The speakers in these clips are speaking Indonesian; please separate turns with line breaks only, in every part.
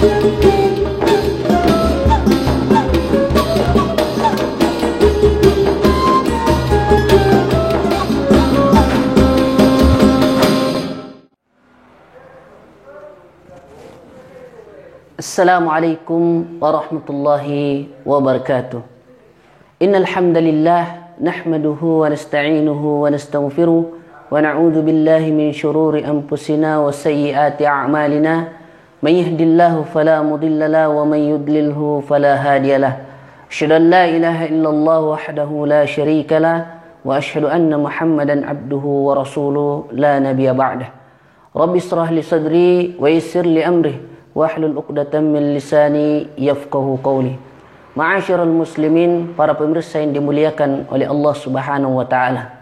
Assalamualaikum warahmatullahi wabarakatuh. Innal hamdalillah nahmaduhu wa nasta'inuhu wa nastaghfiruh wa na'udzu billahi min shururi anfusina wa sayyiati a'malina. May yahdihillahu fala mudilla lahu wa may yudlilhu fala hadiyalah. Asyhadu an la ilaha illallah wahdahu la syarika lah wa asyhadu anna Muhammadan abduhu wa rasuluh la nabiyya ba'dah. Rabbi israh li sadri wa yassir li amri wahlul 'uqdatam min lisani yafqahu qawli. Ma'asyiral muslimin, para pemirsa yang dimuliakan oleh Allah Subhanahu wa taala.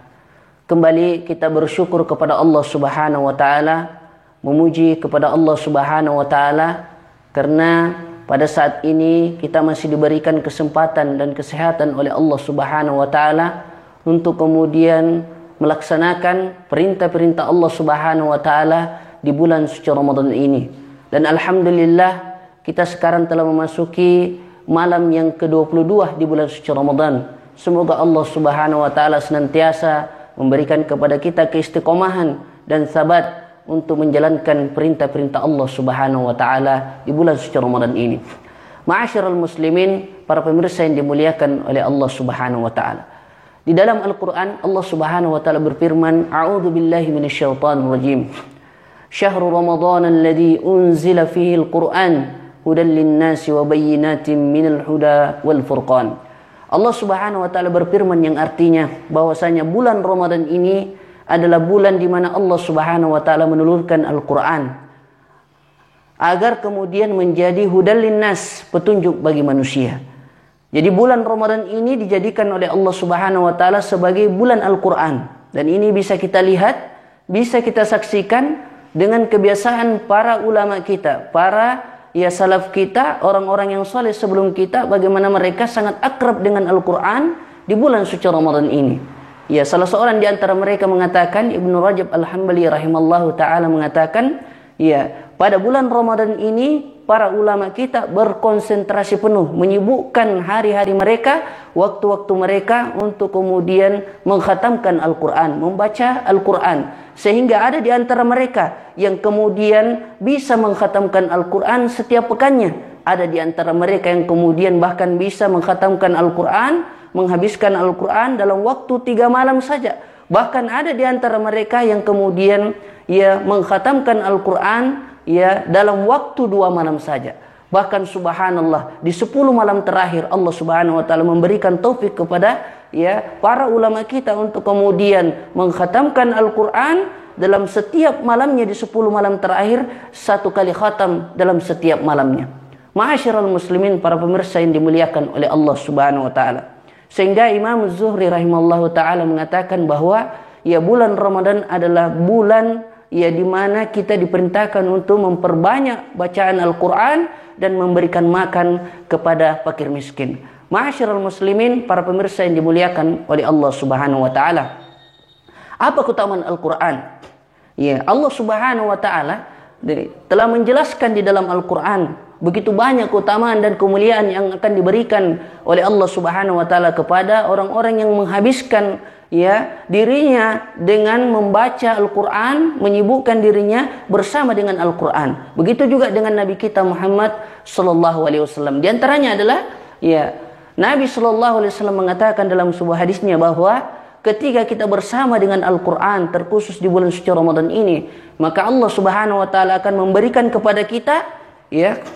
Kembali kita bersyukur kepada Allah Subhanahu wa taala, memuji kepada Allah Subhanahu wa taala karena pada saat ini kita masih diberikan kesempatan dan kesehatan oleh Allah Subhanahu wa taala untuk kemudian melaksanakan perintah-perintah Allah Subhanahu wa taala di bulan suci Ramadan ini. Dan alhamdulillah kita sekarang telah memasuki malam yang ke-22 di bulan suci Ramadan. Semoga Allah Subhanahu wa taala senantiasa memberikan kepada kita keistiqomahan dan sabat untuk menjalankan perintah-perintah Allah Subhanahu wa taala di bulan suci Ramadan ini. Ma'asyiral muslimin, para pemirsa yang dimuliakan oleh Allah Subhanahu wa taala. Di dalam Al-Qur'an Allah Subhanahu wa taala berfirman, "A'udzu billahi minasyaitonir rajim. Syahrul Ramadan alladzi unzila fihi al-Qur'an hudan lin-nasi wa bayyinatin minal huda wal furqan." Allah Subhanahu wa taala berfirman yang artinya bahwasanya bulan Ramadan ini adalah bulan di mana Allah Subhanahu wa taala menurunkan Al-Qur'an agar kemudian menjadi hudan lin-nas, petunjuk bagi manusia. Jadi bulan Ramadan ini dijadikan oleh Allah Subhanahu wa taala sebagai bulan Al-Qur'an, dan ini bisa kita lihat, bisa kita saksikan dengan kebiasaan para ulama kita, para salaf kita, orang-orang yang saleh sebelum kita, bagaimana mereka sangat akrab dengan Al-Quran di bulan suci Ramadan ini. Ya, salah seorang di antara mereka mengatakan, Ibnu Rajab Al-Hambali rahimallahu ta'ala mengatakan, ya, pada bulan Ramadan ini para ulama kita berkonsentrasi penuh, menyibukkan hari-hari mereka, waktu-waktu mereka untuk kemudian mengkhatamkan Al-Quran, membaca Al-Quran. Sehingga ada di antara mereka yang kemudian bisa mengkhatamkan Al-Quran setiap pekannya. Ada di antara mereka yang kemudian bahkan bisa mengkhatamkan Al-Quran, menghabiskan Al-Quran dalam waktu 3 malam saja. Bahkan ada di antara mereka yang kemudian mengkhatamkan Al-Quran dalam waktu 2 malam saja. Bahkan subhanallah, di 10 malam terakhir Allah Subhanahu wa taala memberikan taufik kepada para ulama kita untuk kemudian mengkhatamkan Al-Quran dalam setiap malamnya. Di 10 malam terakhir 1 kali khatam dalam setiap malamnya. Ma'asyiral muslimin, para pemirsa yang dimuliakan oleh Allah Subhanahu wa taala. Sehingga Imam Zuhri rahimallahu taala mengatakan bahwa bulan Ramadan adalah bulan di mana kita diperintahkan untuk memperbanyak bacaan Al-Quran dan memberikan makan kepada fakir miskin. Ma'asyiral muslimin, para pemirsa yang dimuliakan oleh Allah Subhanahu wa taala. Apa keutamaan Al-Quran? Allah Subhanahu wa taala telah menjelaskan di dalam Al-Quran begitu banyak keutamaan dan kemuliaan yang akan diberikan oleh Allah Subhanahu wa taala kepada orang-orang yang menghabiskan dirinya dengan membaca Al-Quran, menyibukkan dirinya bersama dengan Al-Quran. Begitu juga dengan Nabi kita Muhammad sallallahu alaihi wasallam. Di antaranya adalah Nabi sallallahu alaihi wasallam mengatakan dalam sebuah hadisnya bahwa ketika kita bersama dengan Al-Quran, terkhusus di bulan suci Ramadan ini, maka Allah Subhanahu wa taala akan memberikan kepada kita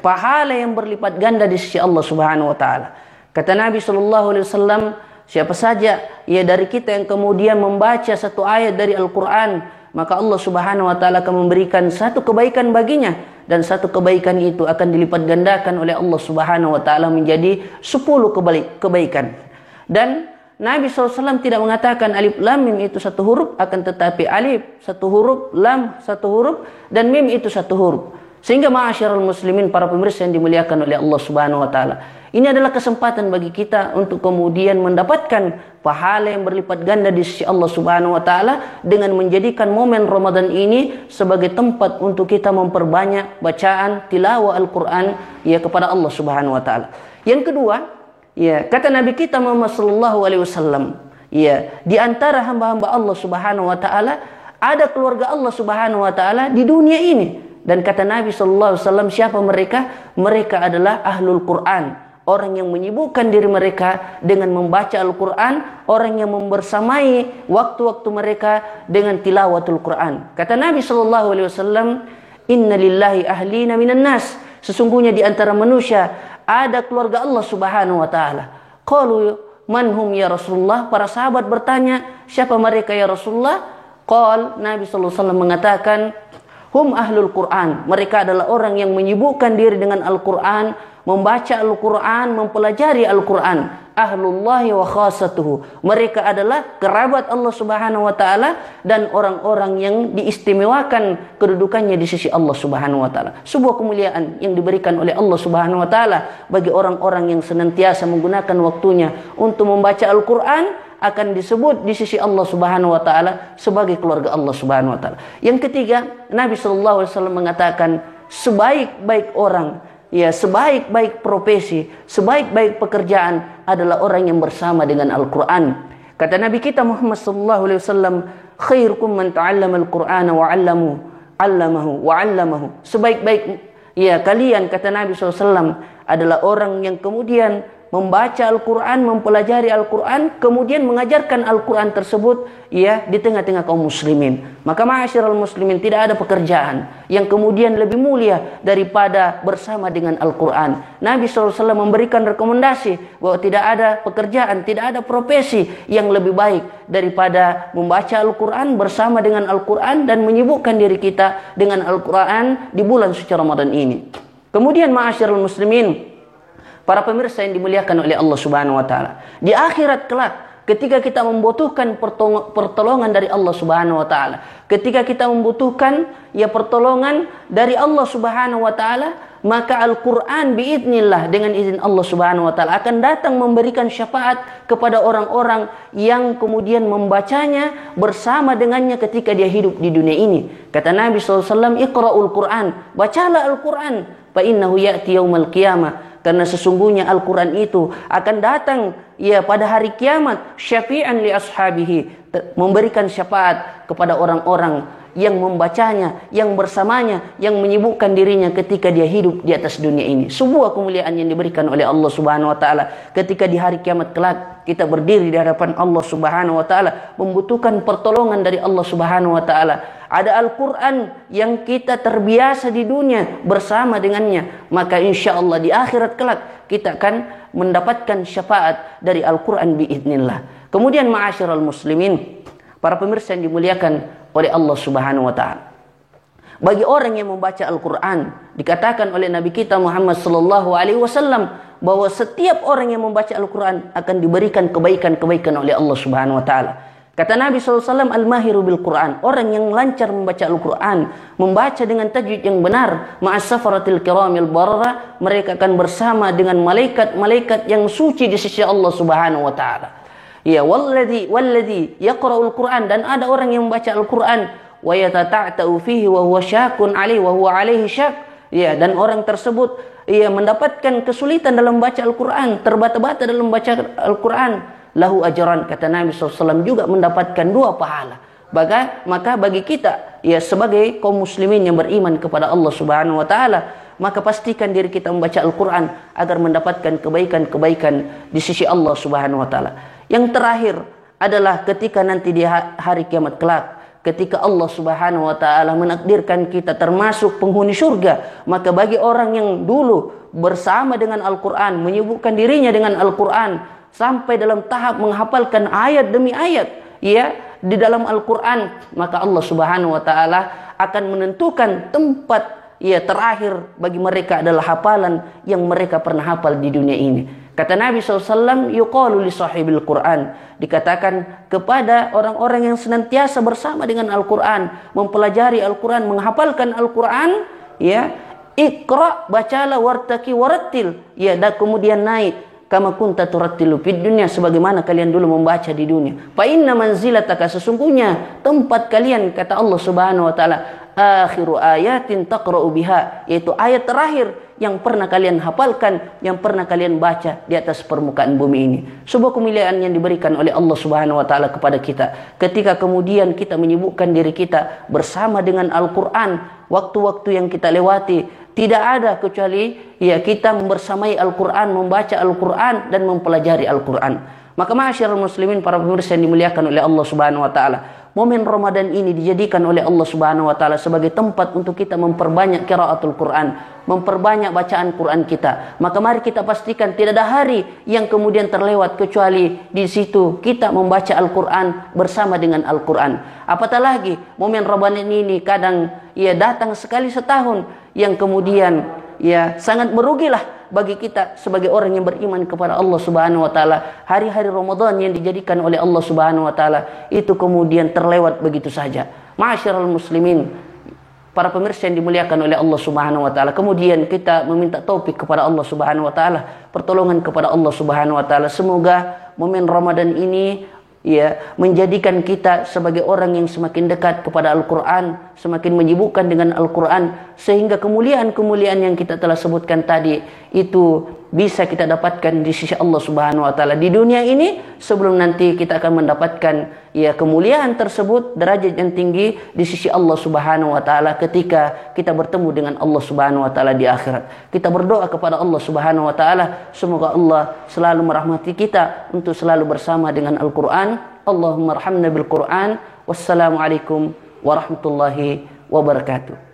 pahala yang berlipat ganda di sisi Allah Subhanahu wa taala. Kata Nabi sallallahu alaihi wasallam, siapa saja dari kita yang kemudian membaca satu ayat dari Al-Quran, maka Allah Subhanahu wa taala akan memberikan satu kebaikan baginya, dan satu kebaikan itu akan dilipat gandakan oleh Allah Subhanahu wa taala menjadi 10 kebaikan. Dan Nabi SAW tidak mengatakan alif lam mim itu 1 huruf, akan tetapi alif 1 huruf, lam 1 huruf, dan mim itu 1 huruf. Sehingga ma'asyiral muslimin, para pemirsa yang dimuliakan oleh Allah Subhanahu wa taala, ini adalah kesempatan bagi kita untuk kemudian mendapatkan pahala yang berlipat ganda di sisi Allah Subhanahu wa taala dengan menjadikan momen Ramadan ini sebagai tempat untuk kita memperbanyak bacaan tilawah Al-Qur'an ya kepada Allah Subhanahu wa taala. Yang kedua, ya, kata Nabi kita Muhammad sallallahu alaihi wasallam, ya, di antara hamba-hamba Allah Subhanahu wa taala ada keluarga Allah Subhanahu wa taala di dunia ini. Dan kata Nabi sallallahu alaihi wasallam, siapa mereka? Mereka adalah ahlul Quran, orang yang menyibukkan diri mereka dengan membaca Al-Quran, orang yang membersamai waktu-waktu mereka dengan tilawatul Quran. Kata Nabi sallallahu alaihi wasallam, "Inna lillahi ahlina minan nas." Sesungguhnya di antara manusia ada keluarga Allah Subhanahu wa taala. Qalu man hum ya Rasulullah? Para sahabat bertanya, siapa mereka ya Rasulullah? Qal, Nabi sallallahu alaihi wasallam mengatakan, hum ahlul Quran. Mereka adalah orang yang menyibukkan diri dengan Al-Quran, membaca Al-Quran, mempelajari Al-Quran. Ahlullahi wa khasatuhu. Mereka adalah kerabat Allah Subhanahu wa taala dan orang-orang yang diistimewakan kedudukannya di sisi Allah Subhanahu wa taala. Sebuah kemuliaan yang diberikan oleh Allah Subhanahu wa taala bagi orang-orang yang senantiasa menggunakan waktunya untuk membaca Al-Quran, akan disebut di sisi Allah Subhanahu wa taala sebagai keluarga Allah Subhanahu wa taala. Yang ketiga, Nabi sallallahu alaihi wasallam mengatakan, sebaik-baik orang, ya, sebaik-baik profesi, sebaik-baik pekerjaan adalah orang yang bersama dengan Al-Qur'an. Kata Nabi kita Muhammad sallallahu alaihi wasallam, khairukum man ta'allama Al-Qur'ana wa 'allamahu wa 'allamahu. Sebaik-baik ya kalian, kata Nabi sallallahu alaihi wasallam, adalah orang yang kemudian membaca Al-Quran, mempelajari Al-Quran, kemudian mengajarkan Al-Quran tersebut ya di tengah-tengah kaum muslimin. Maka ma'asyiral muslimin, tidak ada pekerjaan yang kemudian lebih mulia daripada bersama dengan Al-Quran. Nabi SAW memberikan rekomendasi bahwa tidak ada pekerjaan, tidak ada profesi yang lebih baik daripada membaca Al-Quran, bersama dengan Al-Quran, dan menyibukkan diri kita dengan Al-Quran di bulan suci Ramadan ini. Kemudian ma'asyiral muslimin, para pemirsa yang dimuliakan oleh Allah Subhanahu wa taala, di akhirat kelak ketika kita membutuhkan pertolongan dari Allah Subhanahu wa taala, ketika kita membutuhkan ya pertolongan dari Allah Subhanahu wa taala, maka Al-Qur'an biidznillah, dengan izin Allah Subhanahu wa taala, akan datang memberikan syafaat kepada orang-orang yang kemudian membacanya bersama dengannya ketika dia hidup di dunia ini. Kata Nabi SAW, Iqra'ul Qur'an, bacalah Al-Qur'an, fa innahu ya'ti yaumal qiyamah, karena sesungguhnya Al-Quran itu akan datang ya pada hari kiamat, syafi'an li ashabihi, memberikan syafaat kepada orang-orang yang membacanya, yang bersamanya, yang menyibukkan dirinya ketika dia hidup di atas dunia ini. Sebuah kemuliaan yang diberikan oleh Allah Subhanahu wa taala ketika di hari kiamat kelak kita berdiri di hadapan Allah Subhanahu wa taala, membutuhkan pertolongan dari Allah Subhanahu wa taala. Ada Al-Quran yang kita terbiasa di dunia bersama dengannya, maka insya Allah di akhirat kelak kita akan mendapatkan syafaat dari Al-Quran biiznillah. Kemudian ma'asyiral muslimin, para pemirsa yang dimuliakan oleh Allah Subhanahu wa taala, bagi orang yang membaca Al-Quran, dikatakan oleh Nabi kita Muhammad sallallahu alaihi wasallam bahwa setiap orang yang membaca Al-Quran akan diberikan kebaikan-kebaikan oleh Allah Subhanahu wa taala. Kata Nabi SAW, al-mahiru bil Quran, orang yang lancar membaca Al-Quran, membaca dengan tajwid yang benar, ma'as safaratil kiramil barara, mereka akan bersama dengan malaikat-malaikat yang suci di sisi Allah Subhanahu wa taala. Ya, walladhi yaqra'ul Quran, dan ada orang yang membaca Al-Quran, wa yatata'ta'u fihi wa huwa syakun alaihi wa huwa alaihi syak. Ya, dan orang tersebut ia mendapatkan kesulitan dalam membaca Al-Quran, terbata-bata dalam membaca Al-Quran, lahu ajran, kata Nabi SAW, juga mendapatkan 2 pahala. Maka bagi kita ya sebagai kaum muslimin yang beriman kepada Allah Subhanahu wa taala, maka pastikan diri kita membaca Al-Quran agar mendapatkan kebaikan-kebaikan di sisi Allah Subhanahu wa taala. Yang terakhir adalah ketika nanti di hari kiamat kelak, ketika Allah Subhanahu wa taala menakdirkan kita termasuk penghuni surga, maka bagi orang yang dulu bersama dengan Al-Quran, menyibukkan dirinya dengan Al-Quran sampai dalam tahap menghafalkan ayat demi ayat ya di dalam Al-Quran, maka Allah Subhanahu wa taala akan menentukan tempat ya terakhir bagi mereka adalah hafalan yang mereka pernah hafal di dunia ini. Kata Nabi SAW, yuqalu li sahibil Quran, dikatakan kepada orang-orang yang senantiasa bersama dengan Al-Quran, mempelajari Al-Quran, menghafalkan Al-Quran, ya, Iqra, bacalah, wartaki warattil, ya, dan kemudian naik kama kunta turattilu fid dunya, sebagaimana kalian dulu membaca di dunia. Fa inna manzilataka, sesungguhnya tempat kalian, kata Allah Subhanahu wa taala, akhiru ayatin taqra'u biha, yaitu ayat terakhir yang pernah kalian hafalkan, yang pernah kalian baca di atas permukaan bumi ini. Sebuah kemuliaan yang diberikan oleh Allah Subhanahu wa taala kepada kita ketika kemudian kita menyibukkan diri kita bersama dengan Al-Qur'an. Waktu-waktu yang kita lewati tidak ada kecuali ya kita membersamai Al-Quran, membaca Al-Quran dan mempelajari Al-Quran. Maka ma'asyiral muslimin, para pemirsa yang dimuliakan oleh Allah Subhanahu wa taala, momen Ramadan ini dijadikan oleh Allah Subhanahu wa taala sebagai tempat untuk kita memperbanyak qiraatul Quran, memperbanyak bacaan Quran kita. Maka mari kita pastikan tidak ada hari yang kemudian terlewat kecuali di situ kita membaca Al-Quran bersama dengan Al-Quran. Apatah lagi momen Ramadan ini kadang ia datang sekali setahun, yang kemudian ya sangat merugilah bagi kita sebagai orang yang beriman kepada Allah Subhanahu wa taala. Hari-hari Ramadan yang dijadikan oleh Allah Subhanahu wa taala itu kemudian terlewat begitu saja. Ma'asyiral muslimin, para pemirsa yang dimuliakan oleh Allah Subhanahu wa taala, kemudian kita meminta taufik kepada Allah Subhanahu wa taala, pertolongan kepada Allah Subhanahu wa taala. Semoga momen Ramadan ini ya menjadikan kita sebagai orang yang semakin dekat kepada Al-Quran, semakin menyibukkan dengan Al-Quran, sehingga kemuliaan-kemuliaan yang kita telah sebutkan tadi itu bisa kita dapatkan di sisi Allah Subhanahu wa taala di dunia ini, sebelum nanti kita akan mendapatkan ya kemuliaan tersebut, derajat yang tinggi di sisi Allah Subhanahu wa taala ketika kita bertemu dengan Allah Subhanahu wa taala di akhirat. Kita berdoa kepada Allah Subhanahu wa taala, semoga Allah selalu merahmati kita untuk selalu bersama dengan Al-Quran. Allahumma arhamna bil Quran. Wassalamualaikum warahmatullahi wabarakatuh.